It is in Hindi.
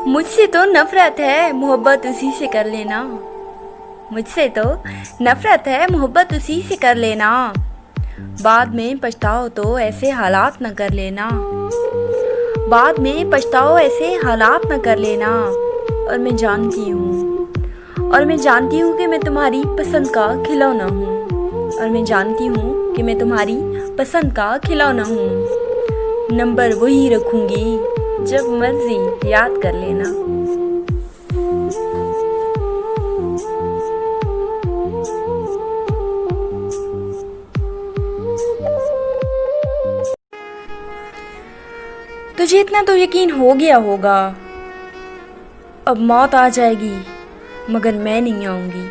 मुझसे तो नफरत है, मोहब्बत उसी से कर लेना। मुझसे तो नफरत है, मोहब्बत उसी से कर लेना। बाद में पछताओ तो ऐसे हालात न कर लेना। बाद में पछताओ ऐसे हालात न कर लेना। और मैं जानती हूँ, और मैं जानती हूँ कि मैं तुम्हारी पसंद का खिलौना हूँ। और मैं जानती हूँ कि मैं तुम्हारी पसंद का खिलौना हूँ। नंबर वही रखूँगी, जब मर्जी याद कर लेना। तुझे इतना तो यकीन हो गया होगा, अब मौत आ जाएगी मगर मैं नहीं आऊँगी।